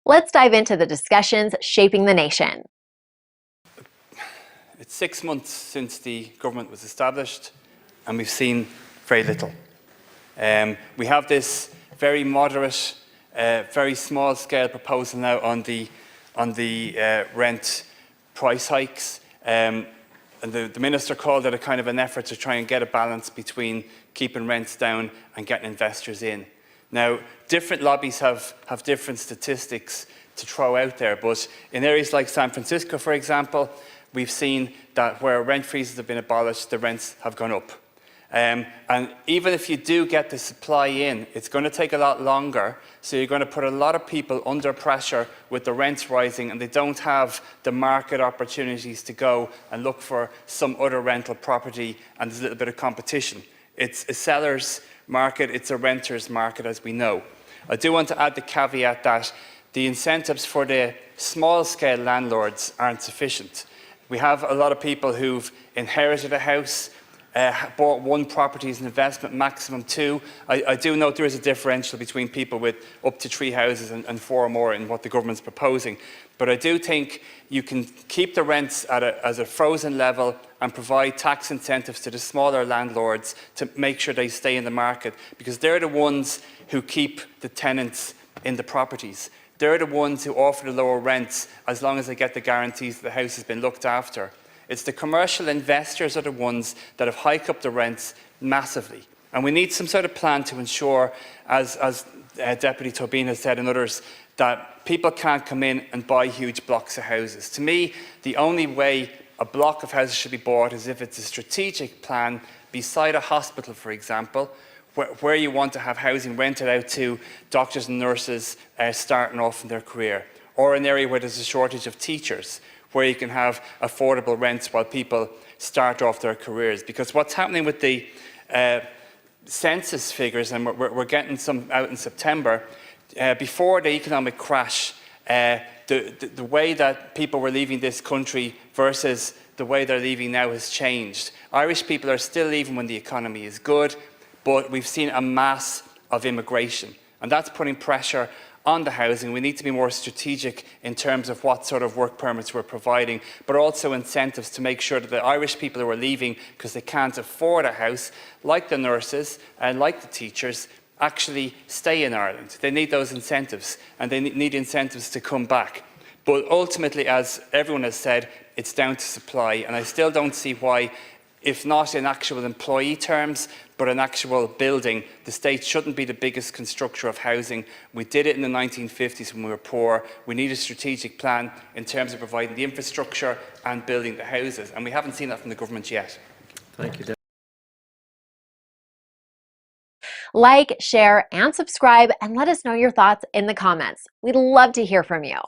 Let's dive into the discussions shaping the nation. It's 6 months since the government was established, and we've seen very little. We have this very moderate, very small-scale proposal now on the rent price hikes. And the Minister called it a kind of an effort to try and get a balance between keeping rents down and getting investors in. Now, different lobbies have different statistics to throw out there, but in areas like San Francisco, for example, we've seen that where rent freezes have been abolished, the rents have gone up. And even if you do get the supply in, it's going to take a lot longer, so you're going to put a lot of people under pressure with the rents rising, and they don't have the market opportunities to go and look for some other rental property, and there's a little bit of competition. It's a seller's market, it's a renter's market, as we know. I do want to add the caveat that the incentives for the small-scale landlords aren't sufficient. We have a lot of people who've inherited a house, bought one property as an investment, maximum two. I do note there is a differential between people with up to 3 houses and 4 or more in what the government's proposing. But I do think you can keep the rents as a frozen level and provide tax incentives to the smaller landlords to make sure they stay in the market, because they're the ones who keep the tenants in the properties. They're the ones who offer the lower rents as long as they get the guarantees that the house has been looked after. It's the commercial investors are the ones that have hiked up the rents massively. And we need some sort of plan to ensure, as Deputy Tobin has said and others, that people can't come in and buy huge blocks of houses. To me, the only way a block of houses should be bought is if it's a strategic plan beside a hospital, for example, where you want to have housing rented out to doctors and nurses starting off in their career, or an area where there's a shortage of teachers, where you can have affordable rents while people start off their careers. Because what's happening with the census figures, and we're getting some out in September, before the economic crash, the way that people were leaving this country versus the way they're leaving now has changed. Irish people are still leaving when the economy is good, but we've seen a mass of immigration, and that's putting pressure on the housing. We need to be more strategic in terms of what sort of work permits we're providing, but also incentives to make sure that the Irish people who are leaving because they can't afford a house, like the nurses and like the teachers, actually stay in Ireland. They need those incentives, and they need incentives to come back. But ultimately, as everyone has said, it's down to supply, and I still don't see why, if not in actual employee terms, but in actual building, the state shouldn't be the biggest constructor of housing. We did it in the 1950s when we were poor. We need a strategic plan in terms of providing the infrastructure and building the houses, and we haven't seen that from the government yet. Thank you. Like, share, and subscribe, and let us know your thoughts in the comments. We'd love to hear from you.